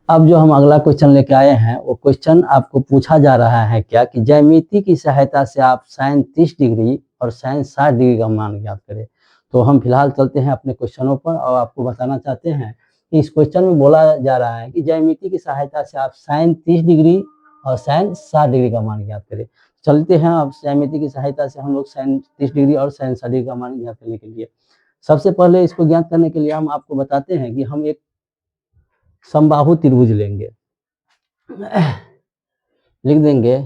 अब जो हम अगला क्वेश्चन लेके आए हैं वो क्वेश्चन आपको पूछा जा रहा है क्या कि ज्यामिति की सहायता से आप साइन 30 डिग्री और साइन 60 डिग्री का मान ज्ञात करें। तो हम फिलहाल चलते हैं अपने क्वेश्चनों पर और आपको बताना चाहते हैं कि इस क्वेश्चन में बोला जा रहा है कि ज्यामिति की सहायता से आप साइन 30 डिग्री और साइन 60 डिग्री का मान ज्ञात करें। चलते हैं अब ज्यामिति की सहायता से हम लोग साइन 30 डिग्री और साइन 60 डिग्री का मान ज्ञात करने के लिए सबसे पहले इसको ज्ञात करने के लिए हम आपको बताते हैं कि हम एक समबाहु त्रिभुज लेंगे। लिख देंगे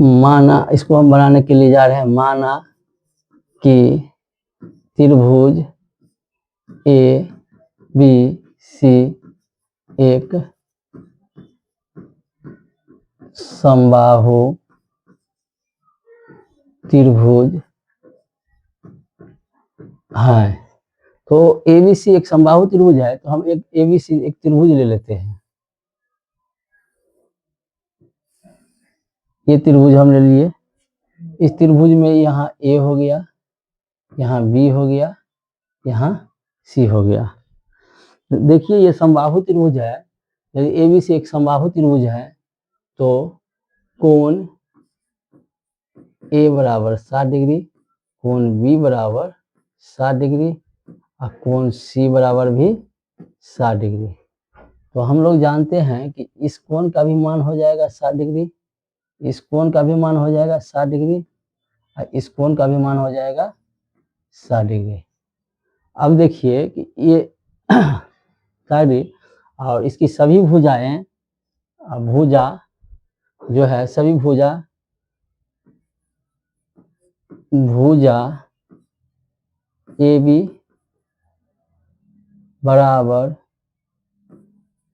माना, इसको हम बनाने के लिए जा रहे हैं, माना कि त्रिभुज ए बी सी एक समबाहु त्रिभुज है। तो एबीसी एक समबाहु त्रिभुज है, तो हम एक एबीसी एक त्रिभुज ले लेते हैं। ये त्रिभुज हम ले लिए। इस त्रिभुज में यहाँ ए हो गया, यहाँ बी हो गया, यहाँ सी हो गया। देखिए ये समबाहु त्रिभुज है, यदि एबीसी एक समबाहु त्रिभुज है तो कोण ए बराबर 60 डिग्री, कोण बी बराबर 60 डिग्री और कोण सी बराबर भी 60 डिग्री। तो हम लोग जानते हैं कि इस कोण का भी मान हो जाएगा 60 डिग्री, इस कोण का भी मान हो जाएगा 60 डिग्री और इस कोण का भी मान हो जाएगा 60 डिग्री। अब देखिए कि ये 60 डिग्री और इसकी सभी भुजाएं, भुजा जो है सभी भुजा ए बी बराबर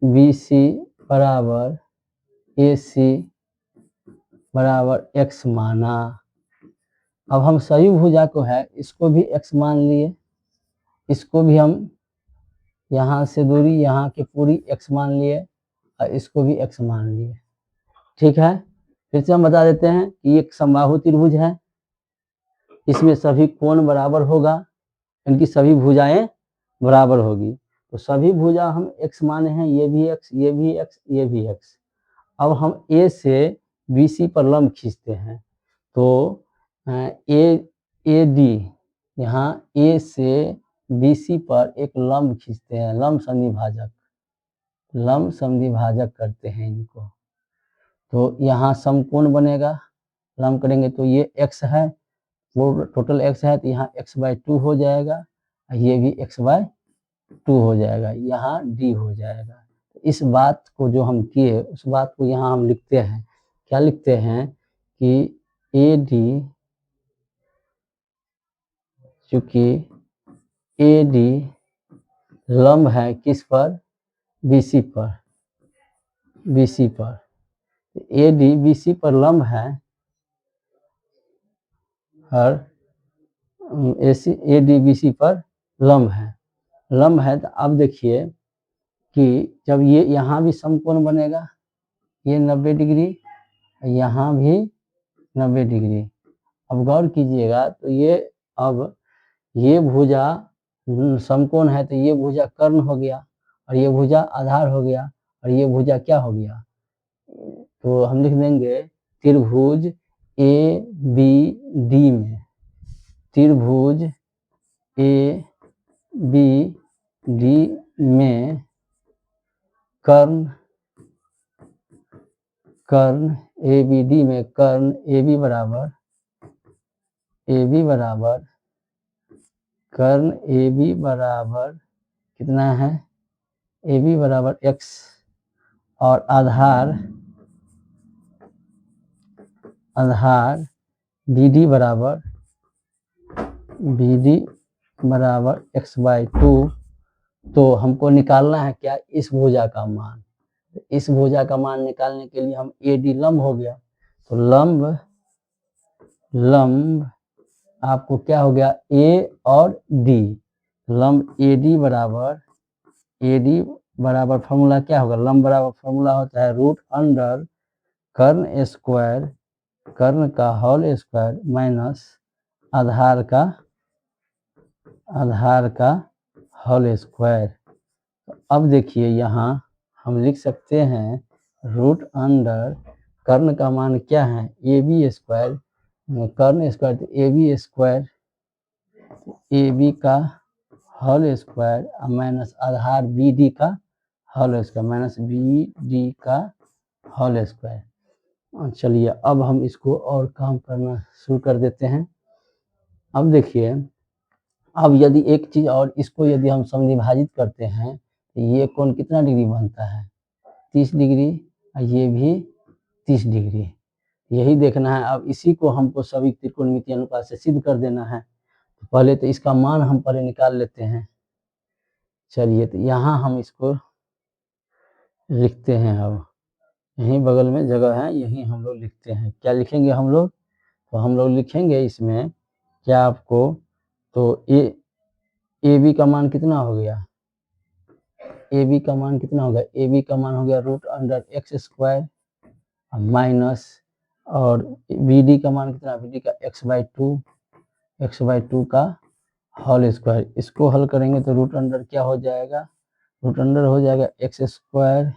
बी सी बराबर ए सी बराबर एक्स माना। अब हम सभी भुजा को है इसको भी एक्स मान लिए, इसको भी हम यहाँ से दूरी यहाँ की पूरी एक्स मान लिए और इसको भी एक्स मान लिए। ठीक है, फिर से हम बता देते हैं कि एक समबाहु त्रिभुज है, इसमें सभी कोण बराबर होगा, इनकी सभी भुजाएं बराबर होगी। तो सभी भुजा हम एक्स माने हैं, ये भी एक्स, ये भी एक्स, ये भी एक्स। अब हम ए से बी सी पर लंब खींचते हैं, तो ए डी यहाँ ए से बी सी पर एक लंब खींचते हैं, लंब समद्विभाजक करते हैं इनको। तो यहाँ समकोण बनेगा, लंब करेंगे तो ये x है, वो टोटल x है, तो यहाँ x/2 हो जाएगा, ये भी x/2 हो जाएगा, यहाँ d हो जाएगा। इस बात को जो हम किए उस बात को यहाँ हम लिखते हैं, क्या लिखते हैं कि AD चूंकि AD लंब है किस पर, BC पर, AD BC पर लंब है और AD BC पर लंब है। तो अब देखिए कि जब ये यहाँ भी समकोण बनेगा, ये 90 डिग्री, यहाँ भी 90 डिग्री। अब गौर कीजिएगा तो ये अब ये भुजा समकोण है तो ये भुजा कर्ण हो गया और ये भुजा आधार हो गया और ये भुजा क्या हो गया, तो हम लिख देंगे त्रिभुज ए बी डी में, त्रिभुज ए बी डी में कर्ण ए बी डी में कर्ण ए बी बराबर कर्ण ए बी बराबर कितना है, ए बी बराबर x और आधार बी डी बराबर x/2। तो हमको निकालना है क्या, इस भुजा का मान। इस भुजा का मान निकालने के लिए हम AD लंब हो गया, तो लंब आपको क्या हो गया, A और D, लंब AD बराबर फॉर्मूला क्या होगा, लंब बराबर फॉर्मूला होता है √अंडर कर्ण स्क्वायर कर्ण का होल स्क्वायर माइनस आधार का होल स्क्वायर। अब देखिए यहाँ हम लिख सकते हैं रूट अंडर कर्ण का मान क्या है, ए बी स्क्वायर, कर्ण स्क्वायर तो A B square, A B का होल स्क्वायर माइनस आधार बी डी का whole square minus B D का होल स्क्वायर। चलिए अब हम इसको और काम करना शुरू कर देते हैं। अब देखिए, अब यदि एक चीज और, इसको यदि हम समविभाजित करते हैं तो ये कोण कितना डिग्री बनता है, 30 डिग्री, और ये भी 30 डिग्री। यही देखना है। अब इसी को हमको सभी त्रिकोणमितीय अनुपात से सिद्ध कर देना है। तो पहले तो इसका मान हम पहले निकाल लेते हैं। चलिए तो यहाँ हम इसको लिखते हैं। अब यहीं बगल में जगह है, यहीं हम लोग लिखते हैं। क्या लिखेंगे हम लोग, तो हम लोग लिखेंगे इसमें क्या आपको, तो ए बी का मान कितना हो गया, ए बी का मान कितना होगा, ए बी का मान हो गया root under X square minus, और बी डी का मान कितना, बी डी का एक्स बाई टू का होल स्क्वायर। इसको हल करेंगे तो रूट अंडर क्या हो जाएगा, रूट अंडर हो जाएगा x square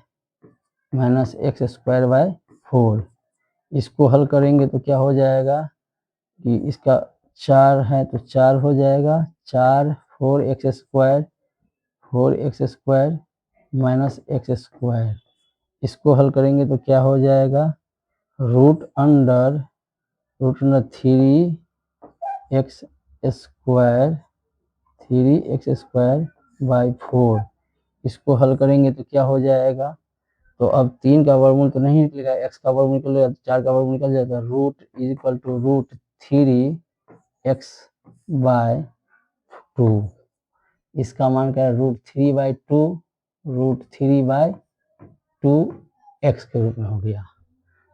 minus X square by 4। इसको हल करेंगे तो क्या हो जाएगा कि इसका 4 है तो 4 हो जाएगा, 4 4 X square minus X square. इसको हल करेंगे तो क्या हो जाएगा, root under 3 X square by 4। इसको हल करेंगे तो क्या हो जाएगा, तो अब 3 का वर्गमूल तो नहीं निकलेगा, x का वर्गमूल निकलेगा, 4 का वर्गमूल निकल जाएगा, root is equal to root 3 X by 2। इसका मान क्या है, रूट 3 बाई 2 एक्स के रूप में हो गया।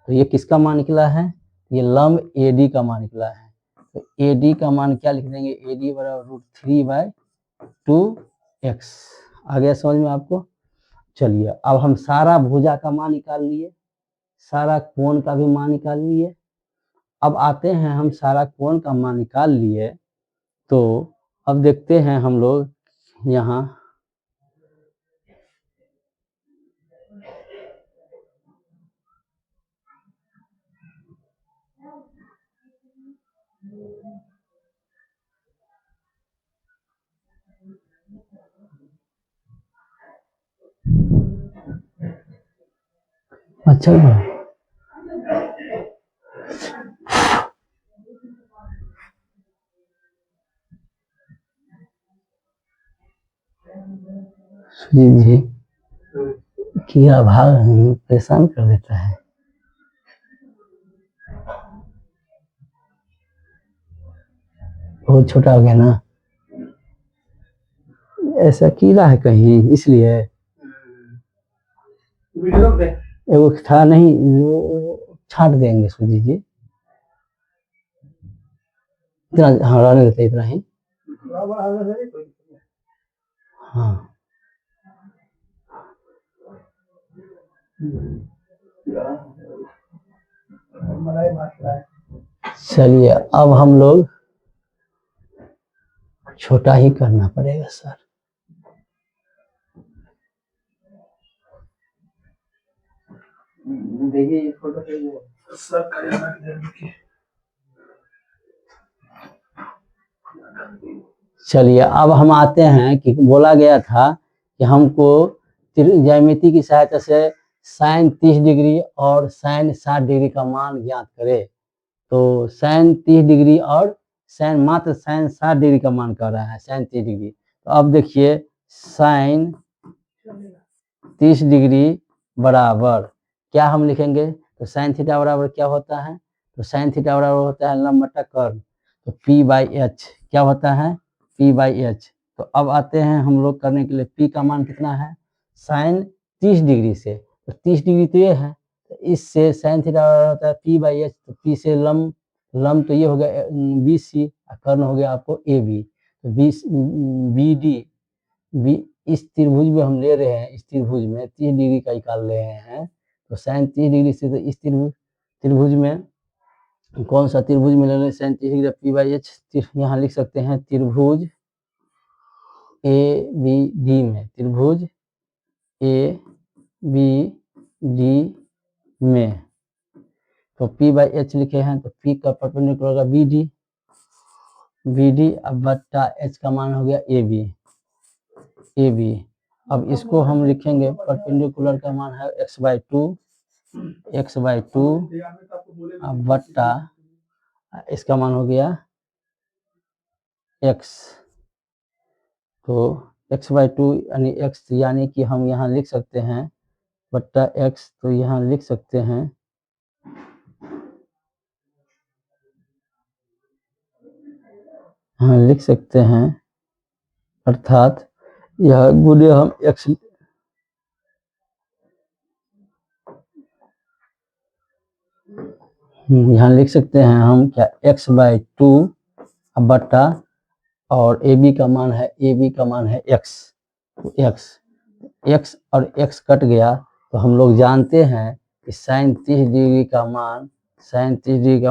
तो ये किसका मान निकला है, ये लंब AD का मान निकला है। तो AD का मान क्या लिख देंगे, AD बराबर रूट 3 बाई 2 एक्स। आ गया समझ में आपको। चलिए अब हम सारा भुजा का मान निकाल लिए, सारा कोण का भी मान निकाल लिए। अब आते हैं, हम सारा कोण का मान निकाल लिए, तो अब देखते हैं हम लोग यहाँ अच्छा जी कीड़ा भाग परेशान कर देता है। बहुत छोटा हो गया ना, ऐसा कीड़ा है कहीं, इसलिए वो था नहीं, वो छाट देंगे सूजी जी, इतना हाँ रहने देते इतना ही। हाँ चलिए अब हम लोग छोटा ही करना पड़ेगा सर। देखिए फोटो चलिए अब हम आते हैं कि बोला गया था कि हमको ज्यामिति की सहायता से साइन 30 डिग्री और साइन 60 डिग्री का मान ज्ञात करें। तो साइन 30 डिग्री और मात्र साइन 60 डिग्री का मान कर रहा है, साइन 30 डिग्री। तो अब देखिए साइन 30 डिग्री बराबर क्या हम लिखेंगे, तो साइन थीटा बराबर क्या होता है, तो साइन थीटा बराबर होता है लंब बटा कर्ण, तो P बाई एच क्या होता है, P बाई एच। तो अब आते हैं हम लोग करने के लिए, P का मान कितना है, साइन 30 डिग्री से, तो 30 डिग्री तो ये है, तो इससे साइन थीटा बराबर होता है P बाई एच। तो P से लंब तो ये हो गया BC, कर्ण हो गया आपको AB। तो BD इस त्रिभुज में हम ले रहे हैं, इस त्रिभुज में 30 डिग्री का निकाल रहे हैं, तो साइन 30 डिग्री से तो इस त्रिभुज में कौन सा त्रिभुज में ले लें sine 30 degree P by H, यहाँ लिख सकते हैं त्रिभुज ए बी डी में, त्रिभुज ए बी डी में तो पी बाई एच लिखे हैं तो पी का परपेंडिकुलर का बी डी, अब बट्टा एच का मान हो गया ए बी। अब इसको हम लिखेंगे परपेंडिकुलर का मान है x बाई टू अब बट्टा इसका मान हो गया x, तो x बाई टू यानी x यानी कि हम यहाँ लिख सकते हैं बट्टा x, तो यहाँ लिख सकते हैं लिख सकते हैं अर्थात यह गुणे हम x यहाँ लिख सकते हैं हम क्या x बाई टू अब बट्टा और ए बी का मान है x, तो x और x कट गया तो हम लोग जानते हैं कि साइन 30 डिग्री का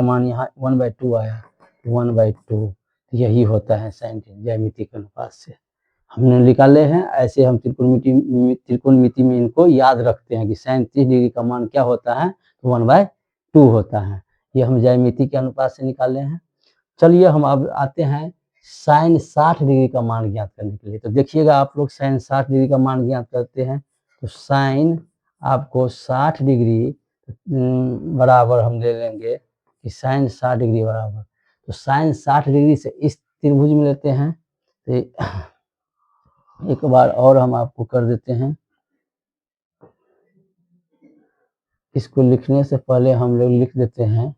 मान यहाँ 1/2 आया, 1/2 यही होता है साइन ज्यामिति के अनुपात से हमने निकाले हैं। ऐसे हम त्रिकोणमिति में इनको याद रखते हैं कि साइन 30 डिग्री का मान क्या होता है, 1/2 होता है। ये हम ज्यामिति के अनुपात से निकाले हैं। चलिए हम अब आते हैं साइन 60 डिग्री का मान ज्ञात करने के लिए। तो देखिएगा आप लोग साइन 60 डिग्री का मान ज्ञात करते हैं तो साइन आपको 60 डिग्री बराबर हम ले लेंगे कि साइन 60 डिग्री बराबर, तो साइन 60 डिग्री से इस त्रिभुज में लेते हैं तो एक बार और हम आपको कर देते हैं। इसको लिखने से पहले हम लोग लिख देते हैं,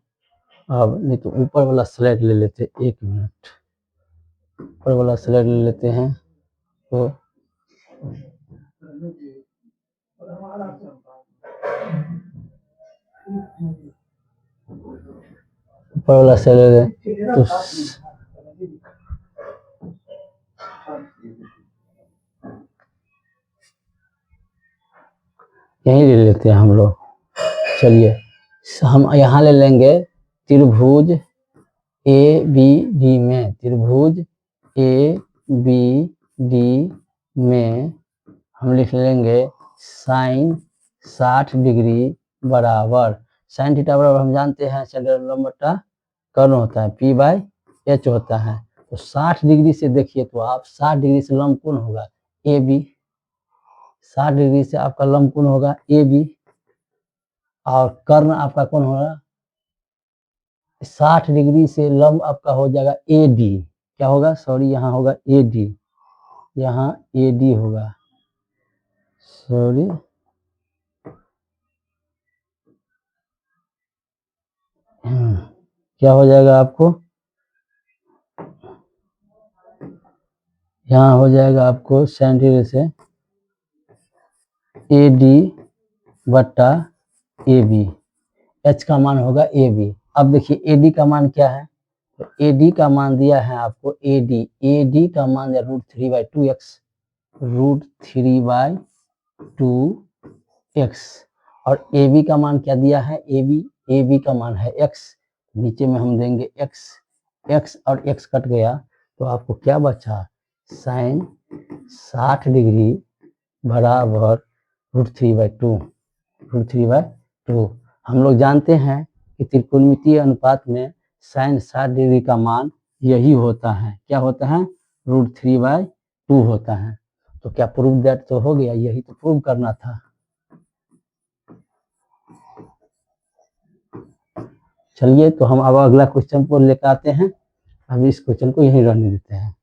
अब नहीं तो ऊपर वाला स्लाइड ले लेते हैं, 1 मिनट ऊपर वाला स्लाइड ले लेते हैं। तो ऊपर वाला स्लाइड ले लें तो यहीं ले लेते हैं हम लोग। चलिए हम यहाँ ले लेंगे त्रिभुज ए बी डी में, त्रिभुज ए बी डी में हम लिख लेंगे साइन 60 डिग्री बराबर, साइन थीटा बराबर हम जानते हैं सेंटर लंब बट्टा कर्ण होता है, पी बाई एच होता है। तो 60 डिग्री से देखिए तो आप 60 डिग्री से लंब कोण होगा ए बी, 60 डिग्री से आपका लंब कोण होगा ए बी और कर्ण आपका कौन होगा 60 डिग्री से लंब आपका हो जाएगा ए डी, क्या होगा सॉरी यहाँ होगा ए डी, यहाँ ए डी होगा सॉरी क्या हो जाएगा आपको यहाँ हो जाएगा आपको 60 डिग्री से ए डी बट्टा ए बी, एच का मान होगा ए बी। अब देखिए ए डी का मान क्या है, तो ए डी का मान दिया है आपको ए डी का मान दिया √3/2x, √3/2x और ए बी का मान क्या दिया है ए बी का मान है x, नीचे में हम देंगे x और x कट गया तो आपको क्या बचा साइन 60 डिग्री बराबर √3/2। हम लोग जानते हैं कि त्रिकोणमितीय अनुपात में साइन 60 डिग्री का मान यही होता है, क्या होता है √3/2 होता है। तो क्या प्रूव दैट तो हो गया, यही तो प्रूव करना था। चलिए तो हम अब अगला क्वेश्चन को लेकर आते हैं, अभी इस क्वेश्चन को यहीं रहने देते हैं।